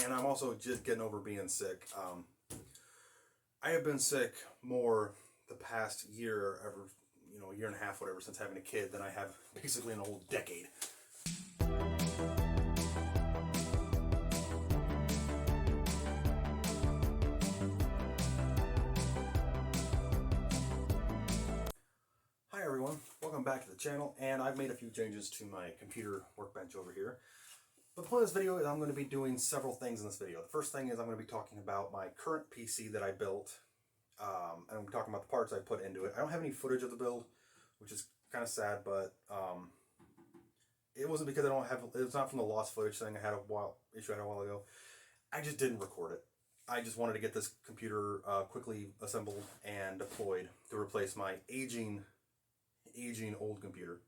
and I'm also just getting over being sick. I have been sick more the past year, a year and a half, whatever, since having a kid, than I have basically an whole decade. Hi everyone, welcome back to the channel, and I've made a few changes to my computer workbench over here. But the point of this video is I'm going to be doing several things in this video. The first thing is I'm going to be talking about my current PC that I built, and I'm talking about the parts I put into it. I don't have any footage of the build, which is kind of sad, but it wasn't because it's not from the lost footage thing I had a while ago. I just didn't record it. I just wanted to get this computer quickly assembled and deployed to replace my aging old computer.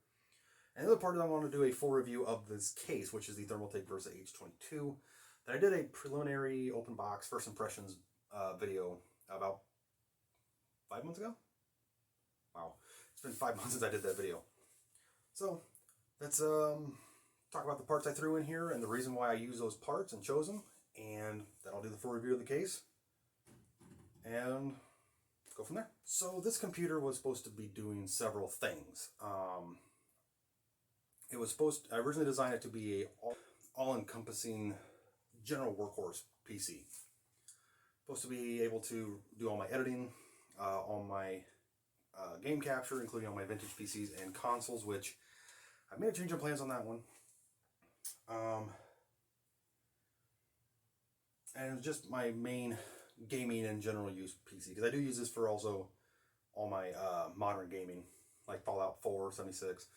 And the other part is I want to do a full review of this case, which is the Thermaltake versus H22. That I did a preliminary open box first impressions video about 5 months ago. Wow, it's been 5 months since I did that video. So let's talk about the parts I threw in here and the reason why I use those parts and chose them, and then I'll do the full review of the case and go from there. So this computer was supposed to be doing several things. I originally designed it to be a all-encompassing general workhorse PC. Supposed to be able to do all my editing, all my game capture, including all my vintage PCs and consoles, which I've made a change of plans on that one. And it's just my main gaming and general use PC, because I do use this for also all my modern gaming, like Fallout 4, 76,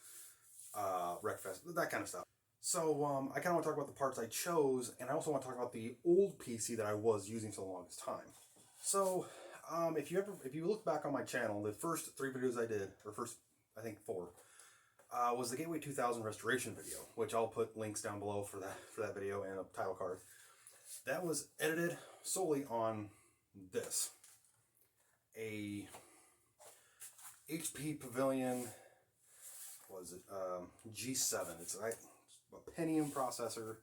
Wreckfest, that kind of stuff. So I kind of want to talk about the parts I chose, and I also want to talk about the old PC that I was using for the longest time. So if you look back on my channel, the first 3 videos I did, or first I think 4, was the Gateway 2000 restoration video, which I'll put links down below for that video and a title card. That was edited solely on this, a HP Pavilion. Was it G7? It's a Pentium processor,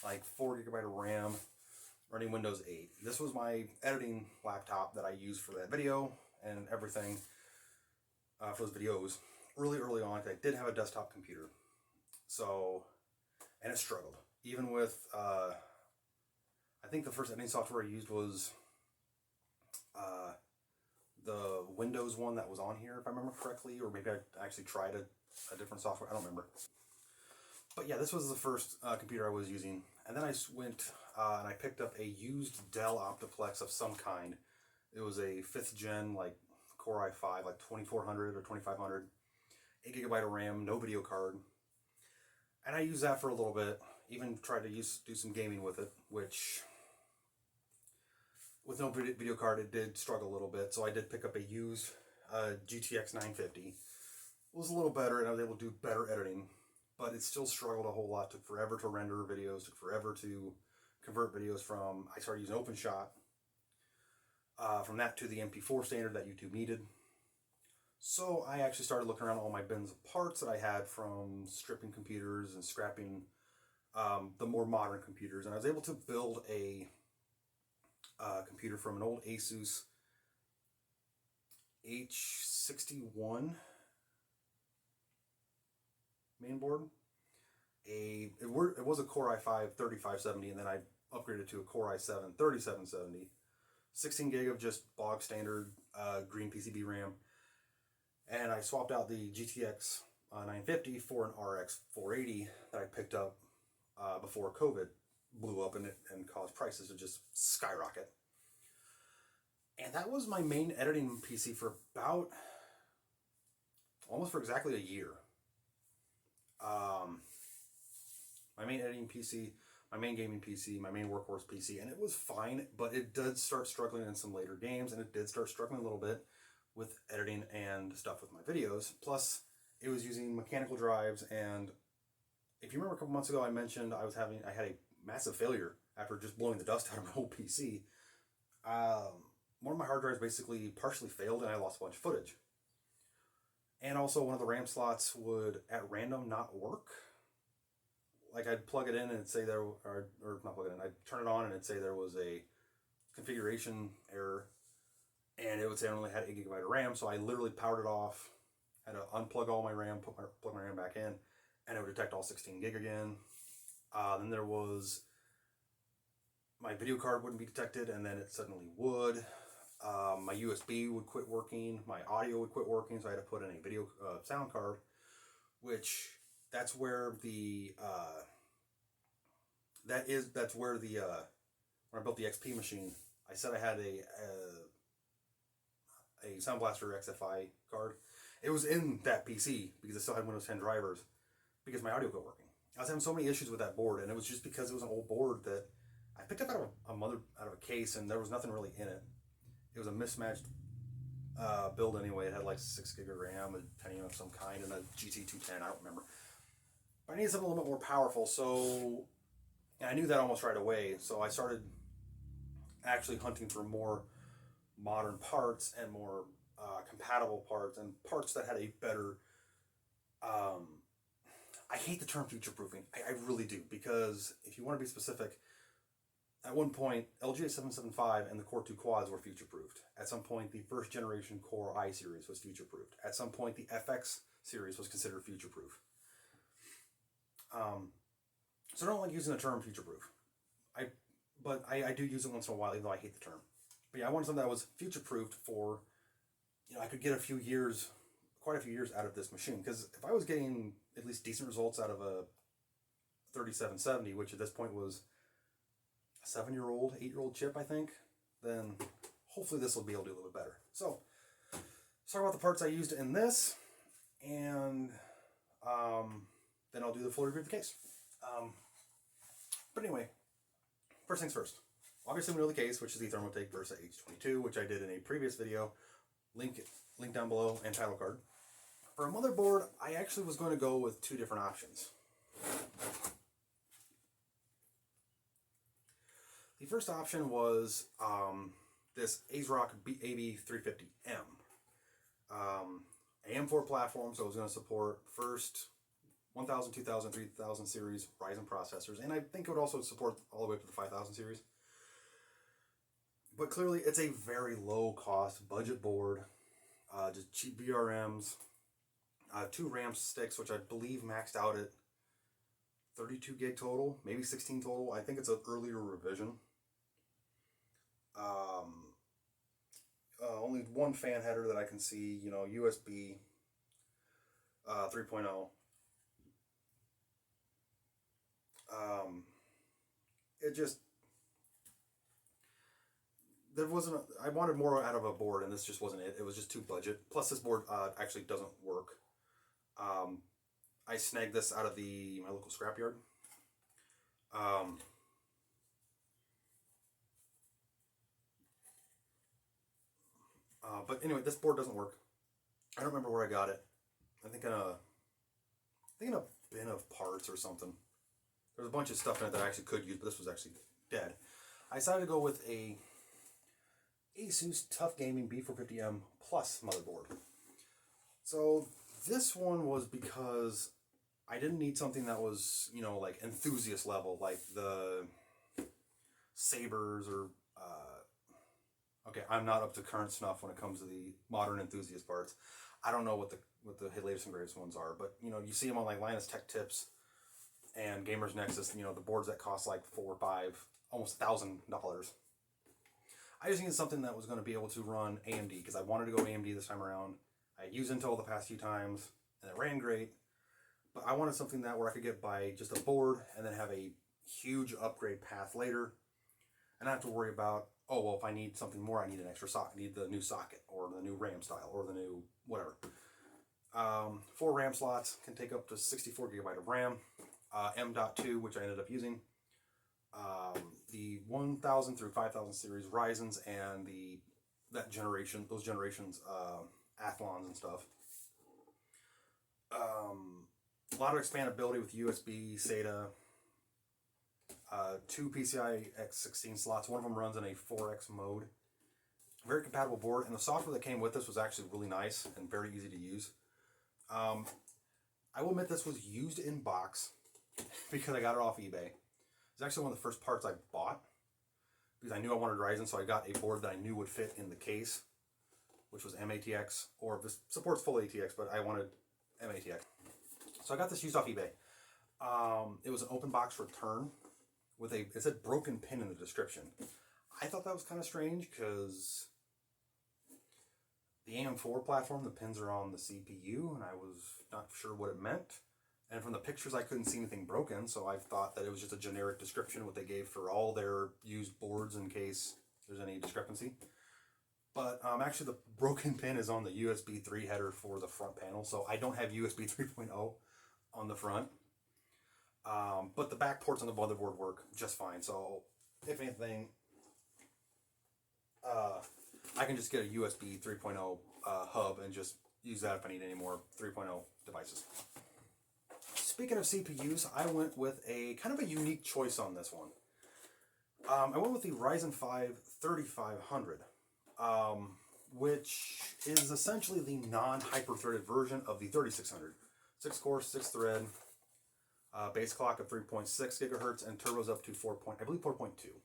like 4 GB of RAM, running Windows 8. This was my editing laptop that I used for that video and everything for those videos early on. I did have a desktop computer, and it struggled. Even with, I think the first editing software I used was the Windows one that was on here, if I remember correctly, or maybe I actually tried a different software, I don't remember. But yeah, this was the first computer I was using, and then I went and I picked up a used Dell Optiplex of some kind. It was a 5th gen, like Core i5, like 2400 or 2500, 8 GB of RAM, no video card, and I used that for a little bit. Even tried to do some gaming with it, which with no video card it did struggle a little bit. So I did pick up a used GTX 950. It was a little better, and I was able to do better editing, but it still struggled a whole lot. Took forever to render videos, took forever to convert videos from, I started using OpenShot, from that to the MP4 standard that YouTube needed. So I actually started looking around all my bins of parts that I had from stripping computers and scrapping the more modern computers, and I was able to build a computer from an old Asus H22 mainboard. It was a Core i5 3570, and then I upgraded to a Core i7 3770. 16 gig of just bog standard green PCB RAM, and I swapped out the GTX 950 for an RX 480 that I picked up before COVID blew up and caused prices to just skyrocket. And that was my main editing PC for almost exactly a year. My main editing PC, my main gaming PC, my main workhorse PC, and it was fine, but it did start struggling in some later games, and it did start struggling a little bit with editing and stuff with my videos. Plus, it was using mechanical drives, and if you remember a couple months ago, I mentioned I had a massive failure after just blowing the dust out of my whole PC. One of my hard drives basically partially failed, and I lost a bunch of footage. And also, one of the RAM slots would, at random, not work. like I'd plug it in and it'd say there, or not plug it in, I'd turn it on and it'd say there was a configuration error, and it would say I only had 8 GB of RAM, so I literally powered it off, had to unplug all my RAM, plug my RAM back in, and it would detect all 16 gig again. Then there was, my video card wouldn't be detected, and then it suddenly would. My USB would quit working, my audio would quit working, so I had to put in a video sound card, which that's where the when I built the XP machine, I said I had a Sound Blaster XFI card. It was in that PC because it still had Windows 10 drivers because my audio quit working. I was having so many issues with that board, and it was just because it was an old board that I picked up out of a case, and there was nothing really in it. It was a mismatched build anyway. It had like 6 gig of RAM, a Pentium of some kind, and a GT210. I don't remember. But I needed something a little bit more powerful, so and I knew that almost right away. So I started actually hunting for more modern parts and more compatible parts and parts that had a better. I hate the term future-proofing. I really do, because if you want to be specific, at one point, LGA 775 and the Core 2 quads were future-proofed. At some point, the first generation Core I series was future-proofed. At some point, the FX series was considered future-proof. So I don't like using the term future-proof. But I do use it once in a while, even though I hate the term. But yeah, I wanted something that was future-proofed for, I could get quite a few years out of this machine. Because if I was getting at least decent results out of a 3770, which at this point was a 7-year-old, 8-year-old chip, I think, then hopefully this will be able to do a little bit better. So, sorry about the parts I used in this, and then I'll do the full review of the case. But anyway, first things first. Obviously we know the case, which is the Thermaltake Versa H22, which I did in a previous video. Link down below, and title card. For a motherboard, I actually was going to go with 2 different options. The first option was this ASRock AB350M. AM4 platform, so it was going to support first 1000, 2000, 3000 series Ryzen processors, and I think it would also support all the way up to the 5000 series. But clearly, it's a very low-cost budget board, just cheap VRMs, 2 RAM sticks, which I believe maxed out at 32 gig total, maybe 16 total. I think it's an earlier revision. Only 1 fan header that I can see, USB 3.0. It just, there wasn't, I wanted more out of a board, and this just wasn't it. It was just too budget. Plus this board actually doesn't work. I snagged this out of my local scrapyard. But anyway, this board doesn't work. I don't remember where I got it. I think in a bin of parts or something. There's a bunch of stuff in it that I actually could use, but this was actually dead. I decided to go with a Asus Tuf Gaming B450M Plus motherboard. So this one was because I didn't need something that was, like enthusiast level, like the Sabers or okay, I'm not up to current snuff when it comes to the modern enthusiast parts. I don't know what the latest and greatest ones are, but you see them on like Linus Tech Tips and Gamers Nexus. The boards that cost like $4 or $5, almost $1,000. I just needed something that was going to be able to run AMD because I wanted to go AMD this time around. I used Intel the past few times and it ran great, but I wanted something where I could get by just a board and then have a huge upgrade path later, and not have to worry about, oh well, if I need something more, I need an extra socket. I need the new socket or the new RAM style or the new whatever. 4 RAM slots can take up to 64 gigabyte of RAM. M.2, which I ended up using. The 1000 through 5000 series Ryzens and those generations Athlons and stuff. A lot of expandability with USB, SATA. 2 PCI X16 slots. One of them runs in a 4X mode. Very compatible board, and the software that came with this was actually really nice and very easy to use. I will admit this was used in box. because I got it off eBay. It's actually one of the first parts I bought because I knew I wanted Ryzen, so I got a board that I knew would fit in the case, which was MATX, or this supports full ATX, but I wanted MATX. So I got this used off eBay. It was an open box return with it said broken pin in the description. I thought that was kind of strange because the AM4 platform, the pins are on the CPU, and I was not sure what it meant. And from the pictures, I couldn't see anything broken, so I thought that it was just a generic description, what they gave for all their used boards in case there's any discrepancy. But actually, the broken pin is on the USB 3 header for the front panel, so I don't have USB 3.0 on the front. But the back ports on the motherboard work just fine, so if anything, I can just get a USB 3.0 hub and just use that if I need any more 3.0 devices. Speaking of CPUs, I went with a kind of a unique choice on this one. I went with the Ryzen 5 3500, which is essentially the non-hyper-threaded version of the 3600. 6-core, 6-thread, base clock of 3.6 gigahertz, and turbos up to 4.2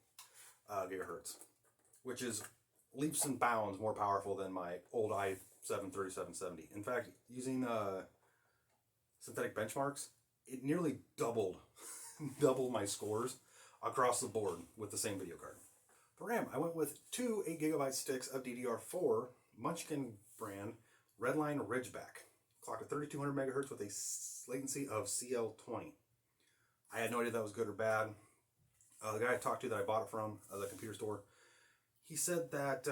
gigahertz, which is leaps and bounds more powerful than my old i7 3770. In fact, using synthetic benchmarks, it nearly doubled my scores across the board with the same video card. For RAM, I went with two 8GB sticks of DDR4 Mushkin brand Redline Ridgeback, clocked at 3200 megahertz with a latency of CL20. I had no idea if that was good or bad. The guy I talked to that I bought it from, the computer store, he said that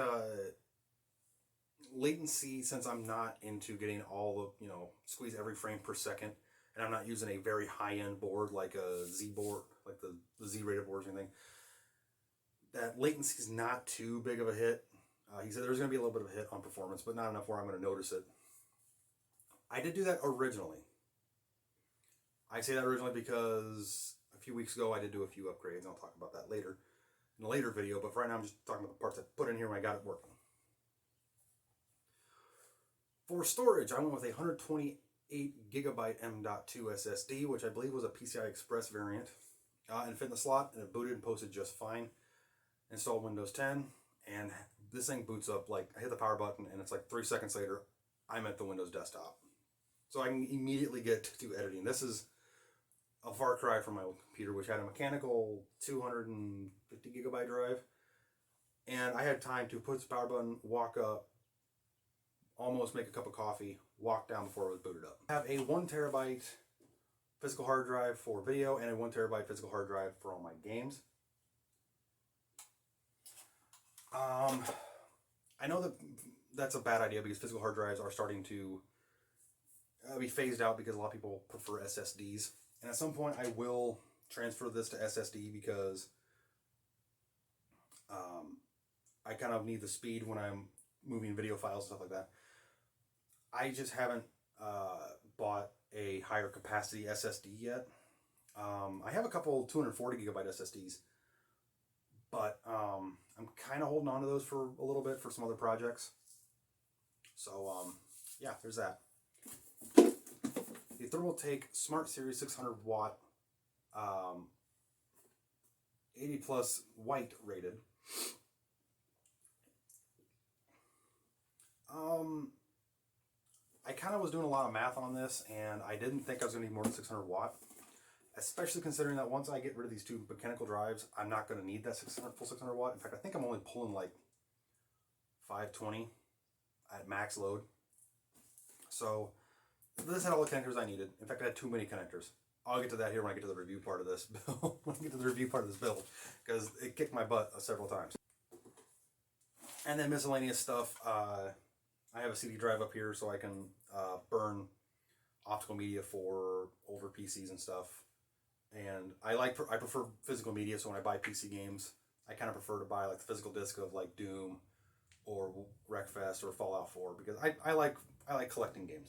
latency, since I'm not into getting all the, squeeze every frame per second, and I'm not using a very high-end board like a Z board, like the Z-rated boards or anything, that latency is not too big of a hit. He said there's going to be a little bit of a hit on performance, but not enough where I'm going to notice it. I did do that originally. I say that originally because a few weeks ago I did do a few upgrades, and I'll talk about that later in a later video, but for right now I'm just talking about the parts I put in here when I got it working. For storage, I went with a 128GB M.2 SSD, which I believe was a PCI Express variant, and it fit in the slot, and it booted and posted just fine. Installed Windows 10, and this thing boots up, like, I hit the power button, and it's like 3 seconds later, I'm at the Windows desktop. So I can immediately get to editing. This is a far cry from my old computer, which had a mechanical 250GB drive, and I had time to put the power button, walk up, almost make a cup of coffee, walk down before it was booted up. I have a 1TB physical hard drive for video and a 1TB physical hard drive for all my games. I know that that's a bad idea because physical hard drives are starting to be phased out because a lot of people prefer SSDs. And at some point I will transfer this to SSD because I kind of need the speed when I'm moving video files and stuff like that. I just haven't bought a higher capacity SSD yet. I have a couple 240GB SSDs, but I'm kind of holding on to those for a little bit for some other projects. So yeah, there's that. The Thermaltake Smart Series 600 watt 80 plus white rated. I kind of was doing a lot of math on this, and I didn't think I was going to need more than 600 watt, especially considering that once I get rid of these two mechanical drives, I'm not going to need that full 600 watt. In fact, I think I'm only pulling like 520 at max load. So this had all the connectors I needed. In fact, I had too many connectors. I'll get to that here when I get to the review part of this build. When I get to the review part of this build, because it kicked my butt several times. And then miscellaneous stuff. I have a CD drive up here so I can burn optical media for older PCs and stuff. And I prefer physical media, so when I buy PC games, I kind of prefer to buy like the physical disc of like Doom or Wreckfest or Fallout 4 because I like collecting games.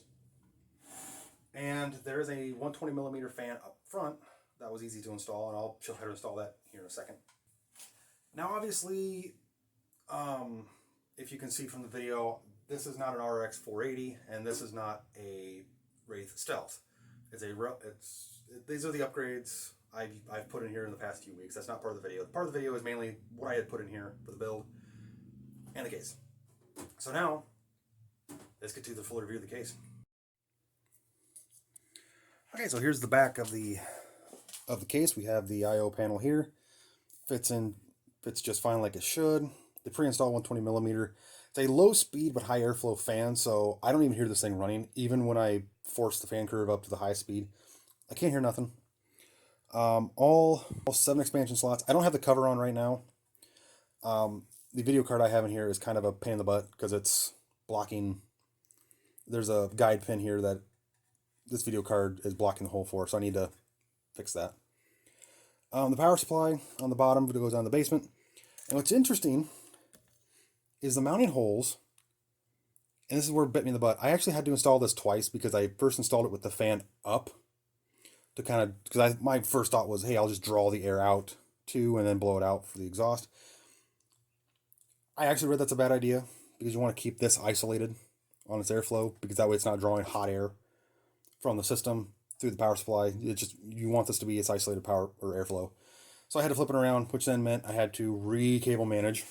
And there's a 120mm fan up front that was easy to install, and I'll show how to install that here in a second. Now, obviously, if you can see from the video, this is not an RX 480, and this is not a Wraith Stealth. It's these are the upgrades I've put in here in the past few weeks. That's not part of the video. Part of the video is mainly what I had put in here for the build and the case. So now, let's get to the full review of the case. Okay, so here's the back of the case. We have the I/O panel here. Fits just fine like it should. The pre-installed 120 millimeter. It's a low speed but high airflow fan, so I don't even hear this thing running. Even when I force the fan curve up to the high speed, I can't hear nothing. All 7 expansion slots. I don't have the cover on right now. The video card I have in here is kind of a pain in the butt because it's blocking. There's a guide pin here that this video card is blocking the hole for, so I need to fix that. The power supply on the bottom goes down the basement. And what's interesting is the mounting holes, and this is where it bit me in the butt. I actually had to install this twice because I first installed it with the fan up to kind of, because my first thought was, hey, I'll just draw the air out too and then blow it out for the exhaust. I actually read that's a bad idea because you want to keep this isolated on its airflow because that way it's not drawing hot air from the system through the power supply. You want this to be its isolated power or airflow. So I had to flip it around, which then meant I had to re-cable manage,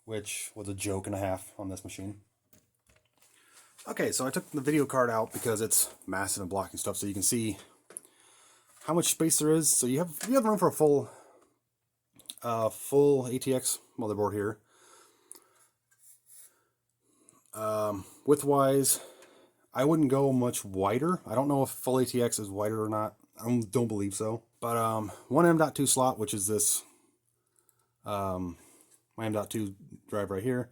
which was a joke and a half on this machine. Okay, so I took the video card out because it's massive and blocking stuff, so you can see how much space there is. So you have room for a full ATX motherboard here. Width-wise, I wouldn't go much wider. I don't know if full ATX is wider or not. I don't believe so. But one M.2 slot, which is this my M.2 drive right here.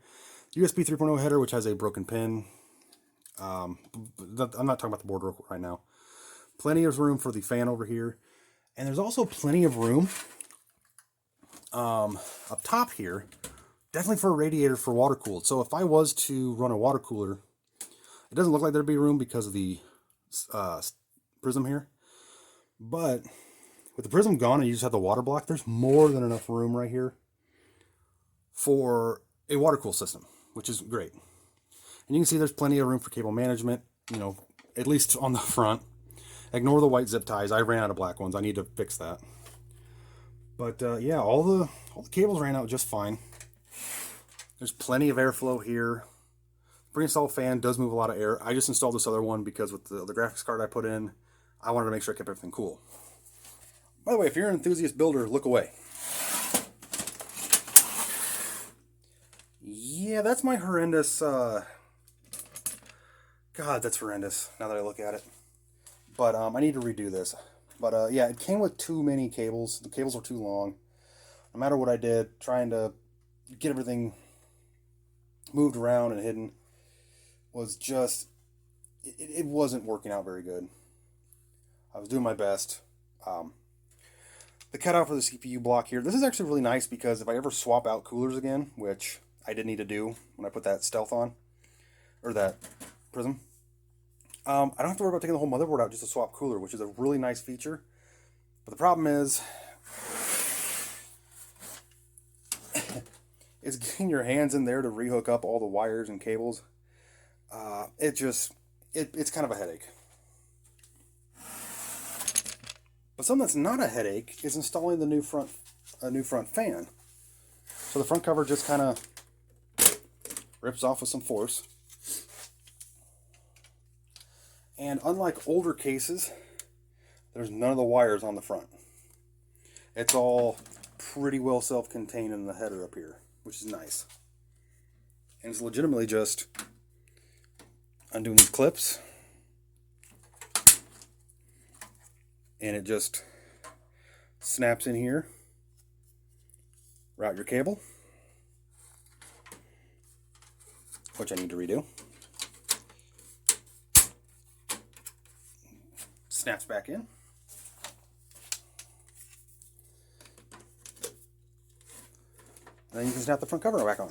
USB 3.0 header, which has a broken pin. I'm not talking about the board right now. Plenty of room for the fan over here. And there's also plenty of room up top here. Definitely for a radiator for water cooled. So if I was to run a water cooler, it doesn't look like there'd be room because of the prism here. But with the prism gone and you just have the water block, there's more than enough room right here for a water cool system, which is great. And you can see there's plenty of room for cable management, you know, at least on the front. Ignore the white zip ties. I ran out of black ones. I need to fix that. But yeah, all the cables ran out just fine. There's plenty of airflow here. Pre-installed fan does move a lot of air. I just installed this other one because with the graphics card I put in, I wanted to make sure I kept everything cool. By the way, if you're an enthusiast builder, look away. Yeah, that's my horrendous... God, that's horrendous now that I look at it. But I need to redo this. But yeah, it came with too many cables. The cables were too long. No matter what I did, trying to get everything moved around and hidden was just... It wasn't working out very good. I was doing my best. The cutout for the CPU block here, this is actually really nice because if I ever swap out coolers again, which I did need to do when I put that Stealth on, or that Prism, I don't have to worry about taking the whole motherboard out just to swap cooler, which is a really nice feature. But the problem is getting your hands in there to rehook up all the wires and cables. It's kind of a headache. But something that's not a headache is installing the new front fan. So the front cover just kind of rips off with some force. And unlike older cases, there's none of the wires on the front. It's all pretty well self-contained in the header up here, which is nice. And it's legitimately just undoing these clips. And it just snaps in here. Route your cable, which I need to redo. Snaps back in. Then you can snap the front cover back on.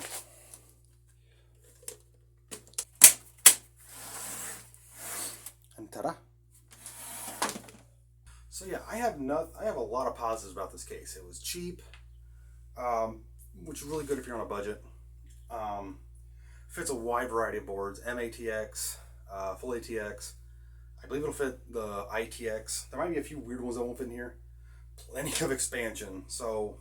And ta-da! So yeah, I have a lot of positives about this case. It was cheap, which is really good if you're on a budget. Fits a wide variety of boards, MATX, full ATX. I believe it'll fit the ITX. There might be a few weird ones that won't fit in here. Plenty of expansion. So,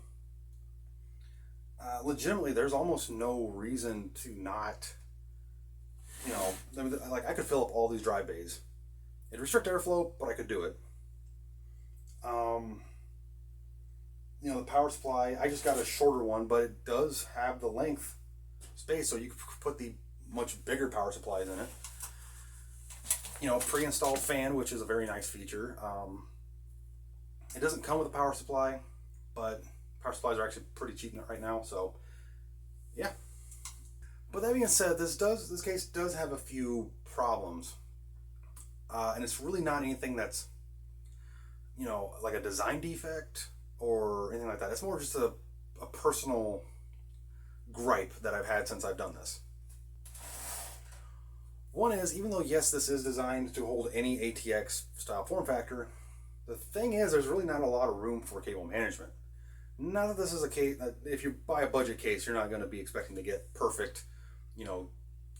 legitimately, there's almost no reason to not, you know, like I could fill up all these drive bays. It'd restrict airflow, but I could do it. You know, the power supply, I just got a shorter one, but it does have the length space, so you could put the much bigger power supplies in it. You know, pre-installed fan, which is a very nice feature. It doesn't come with a power supply, but power supplies are actually pretty cheap right now, so yeah. But that being said, this case does have a few problems, and it's really not anything that's, you know, like a design defect or anything like that. It's more just a personal gripe that I've had since I've done this. One is, even though yes, this is designed to hold any ATX style form factor, the thing is there's really not a lot of room for cable management. Not that this is a case that if you buy a budget case, you're not going to be expecting to get perfect, you know,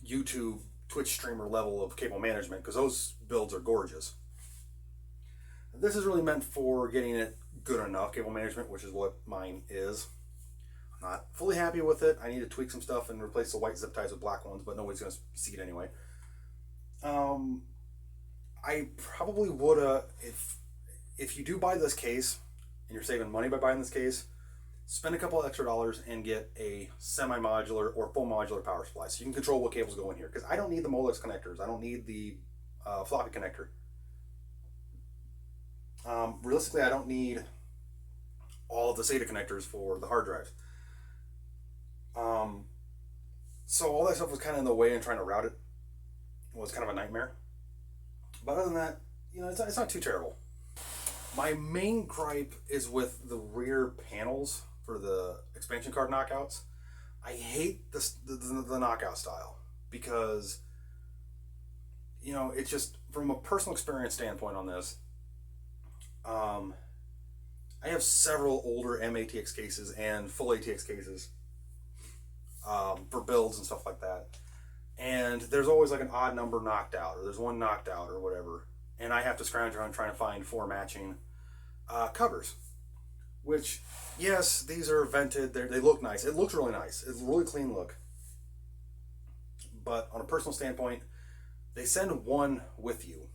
YouTube, Twitch streamer level of cable management, because those builds are gorgeous. This is really meant for getting it good enough cable management, which is what mine is. I'm not fully happy with it. I need to tweak some stuff and replace the white zip ties with black ones, but nobody's going to see it anyway. I probably would, if you do buy this case and you're saving money by buying this case, spend a couple extra dollars and get a semi-modular or full modular power supply so you can control what cables go in here. Because I don't need the Molex connectors. I don't need the floppy connector. Realistically, I don't need all of the SATA connectors for the hard drives. So all that stuff was kind of in the way, and trying to route it was kind of a nightmare. But other than that, you know, it's not too terrible. My main gripe is with the rear panels for the expansion card knockouts. I hate the knockout style because, you know, it's just, from a personal experience standpoint on this, I have several older M-ATX cases and full ATX cases for builds and stuff like that. And there's always like an odd number knocked out, or there's one knocked out or whatever. And I have to scrounge around trying to find 4 matching covers. Which, yes, these are vented. They look nice. It looks really nice. It's a really clean look. But on a personal standpoint, they send one with you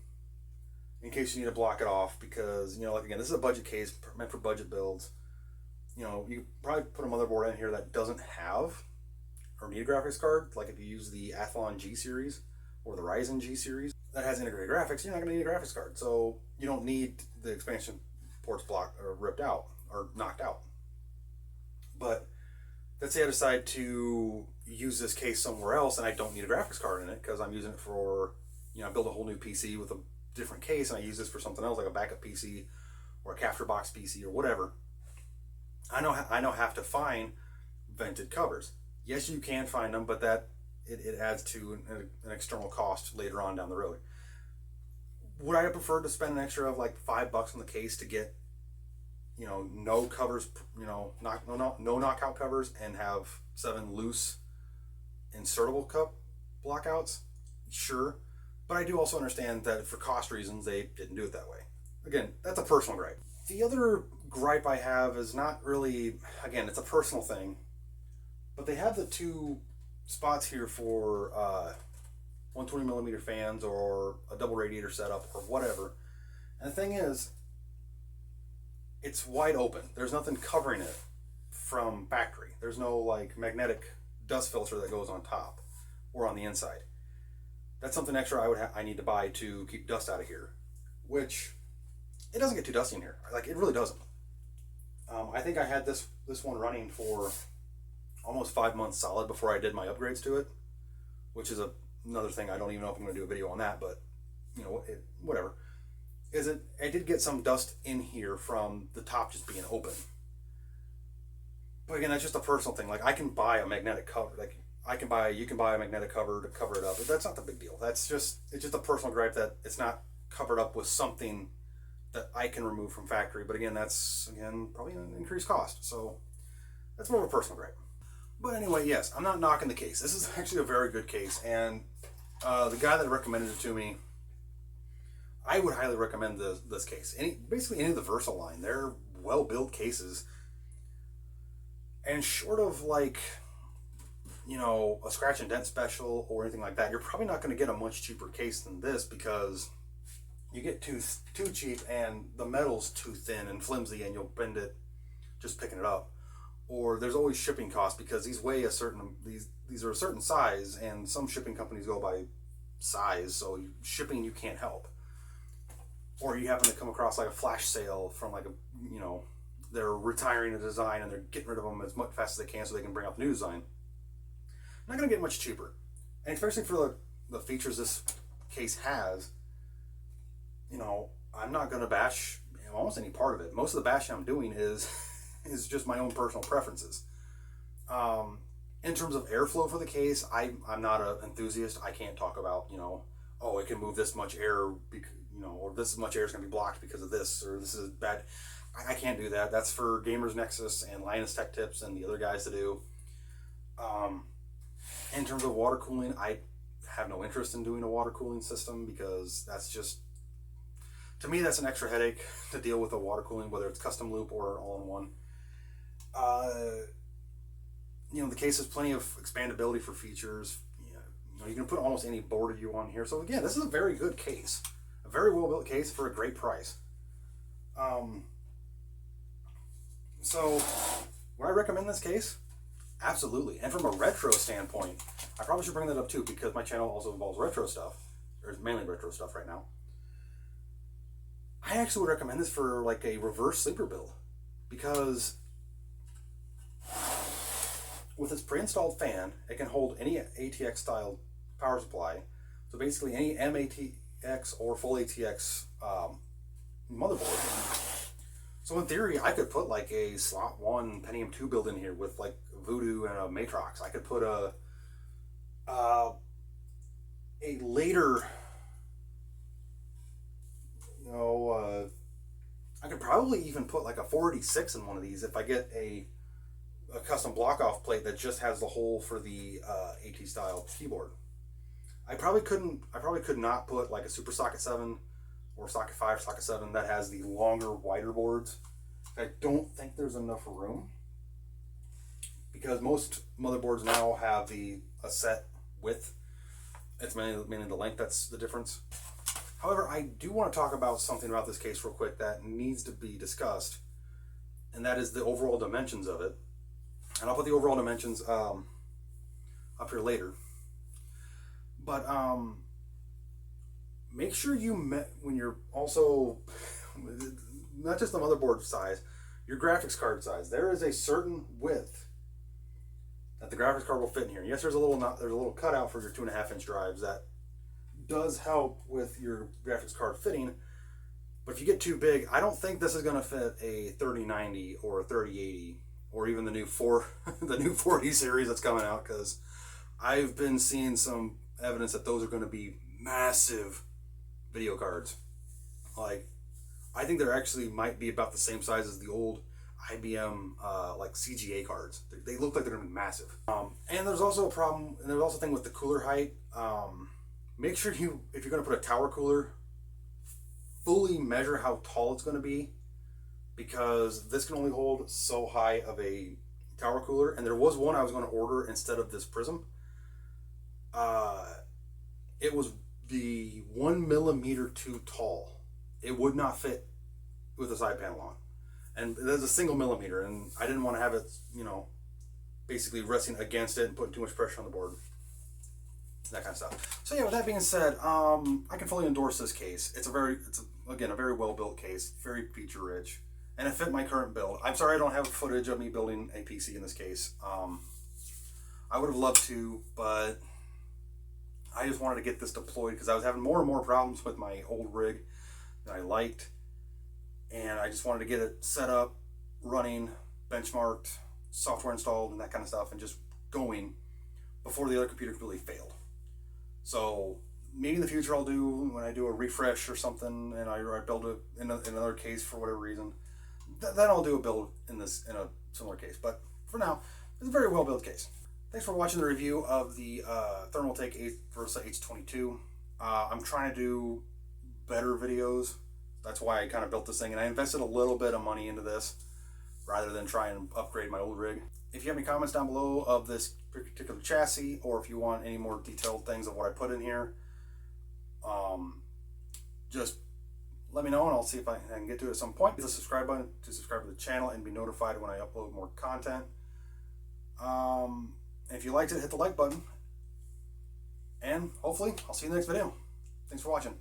in case you need to block it off, because, you know, like, again, this is a budget case meant for budget builds. You know, you probably put a motherboard in here that doesn't have or need a graphics card, like if you use the Athlon G series or the Ryzen G series that has integrated graphics, you're not going to need a graphics card. So you don't need the expansion ports blocked or ripped out or knocked out. But let's say I decide to use this case somewhere else and I don't need a graphics card in it because I'm using it for, you know, I build a whole new PC with a different case and I use this for something else, like a backup PC or a capture box PC or whatever. I know have to find vented covers. Yes, you can find them, but that it adds to an external cost later on down the road. Would I have preferred to spend an extra of like $5 on the case to get, you know, no covers, you know, no knockout covers, and have 7 loose insertable cup blockouts? Sure, but I do also understand that for cost reasons they didn't do it that way. Again, that's a personal gripe. The other gripe I have is not really, again, it's a personal thing, but they have the 2 spots here for 120mm fans or a double radiator setup or whatever. And the thing is, it's wide open. There's nothing covering it from factory. There's no like magnetic dust filter that goes on top or on the inside. That's something extra I need to buy to keep dust out of here, which it doesn't get too dusty in here. Like, it really doesn't. I think I had this one running for almost 5 months solid before I did my upgrades to it, which is another thing. I don't even know if I'm going to do a video on that, but you know, whatever. I did get some dust in here from the top just being open. But again, that's just a personal thing. Like, I can buy a magnetic cover. Like, you can buy a magnetic cover to cover it up. But that's not the big deal. It's just a personal gripe that it's not covered up with something that I can remove from factory. But again, that's probably an increased cost. So that's more of a personal gripe. But anyway, yes, I'm not knocking the case. This is actually a very good case, and the guy that recommended it to me, I would highly recommend this case. Basically any of the Versa line, they're well-built cases. And short of like, you know, a scratch and dent special or anything like that, you're probably not going to get a much cheaper case than this, because you get too cheap and the metal's too thin and flimsy and you'll bend it just picking it up. Or there's always shipping costs, because these weigh a certain, these are a certain size, and some shipping companies go by size, so shipping you can't help. Or you happen to come across like a flash sale from like a, you know, they're retiring a design and they're getting rid of them as much fast as they can so they can bring out the new design. Not going to get much cheaper. And especially for the features this case has, you know, I'm not going to bash almost any part of it. Most of the bashing I'm doing is just my own personal preferences. In terms of airflow for the case, I'm not an enthusiast. I can't talk about, you know, oh, it can move this much air, you know, or this much air is going to be blocked because of this, or this is bad. I can't do that. That's for Gamers Nexus and Linus Tech Tips and the other guys to do. In terms of water cooling, I have no interest in doing a water cooling system, because that's just, to me, that's an extra headache to deal with a water cooling, whether it's custom loop or all-in-one. You know, the case has plenty of expandability for features. You know, you can put almost any board you want here. So again, this is a very good case, a very well-built case for a great price. So would I recommend this case? Absolutely. And from a retro standpoint, I probably should bring that up too, because my channel also involves retro stuff, or mainly retro stuff right now. I actually would recommend this for like a reverse sleeper build, because with its pre-installed fan, it can hold any ATX style power supply. So basically any MATX or full ATX motherboard. So in theory, I could put like a slot 1 Pentium 2 build in here with like Voodoo and a Matrox. I could put a later, you know, I could probably even put like a 486 in one of these if I get a custom block off plate that just has the hole for the AT style keyboard. I probably could not put like a Super Socket 7 or Socket 5, Socket 7 that has the longer, wider boards. I don't think there's enough room, because most motherboards now have a set width. It's mainly the length that's the difference. However, I do want to talk about something about this case real quick that needs to be discussed, and that is the overall dimensions of it. And I'll put the overall dimensions up here later. But make sure when you're also, not just the motherboard size, your graphics card size. There is a certain width that the graphics card will fit in here. Yes, there's a little cutout for your 2.5-inch drives that does help with your graphics card fitting. But if you get too big, I don't think this is going to fit a 3090 or a 3080 or even the new 40 series that's coming out, because I've been seeing some evidence that those are going to be massive video cards. Like, I think they're actually might be about the same size as the old IBM like CGA cards. They look like they're going to be massive. And there's also a problem, and there's also a thing with the cooler height. Make sure if you're going to put a tower cooler, fully measure how tall it's going to be, because this can only hold so high of a tower cooler. And there was one I was going to order instead of this Prism. It was the 1 millimeter too tall. It would not fit with the side panel on. And there's a single millimeter, and I didn't want to have it, you know, basically resting against it and putting too much pressure on the board. That kind of stuff. So yeah, with that being said, I can fully endorse this case. It's again a very well built case, very feature rich, and it fit my current build. I'm sorry I don't have footage of me building a PC in this case. I would have loved to, but I just wanted to get this deployed because I was having more and more problems with my old rig that I liked, and I just wanted to get it set up, running, benchmarked, software installed, and that kind of stuff, and just going before the other computer completely failed. So maybe in the future I'll do, when I do a refresh or something, and I build it in another case for whatever reason, then I'll do a build in a similar case. But for now, it's a very well built case. Thanks for watching the review of the Thermaltake Versa H22. I'm trying to do better videos. That's why I kind of built this thing, and I invested a little bit of money into this rather than try and upgrade my old rig. If you have any comments down below of this particular chassis, or if you want any more detailed things of what I put in here, just let me know and I'll see if I can get to it at some point. Hit the subscribe button to subscribe to the channel and be notified when I upload more content. If you liked it, hit the like button. And hopefully, I'll see you in the next video. Thanks for watching.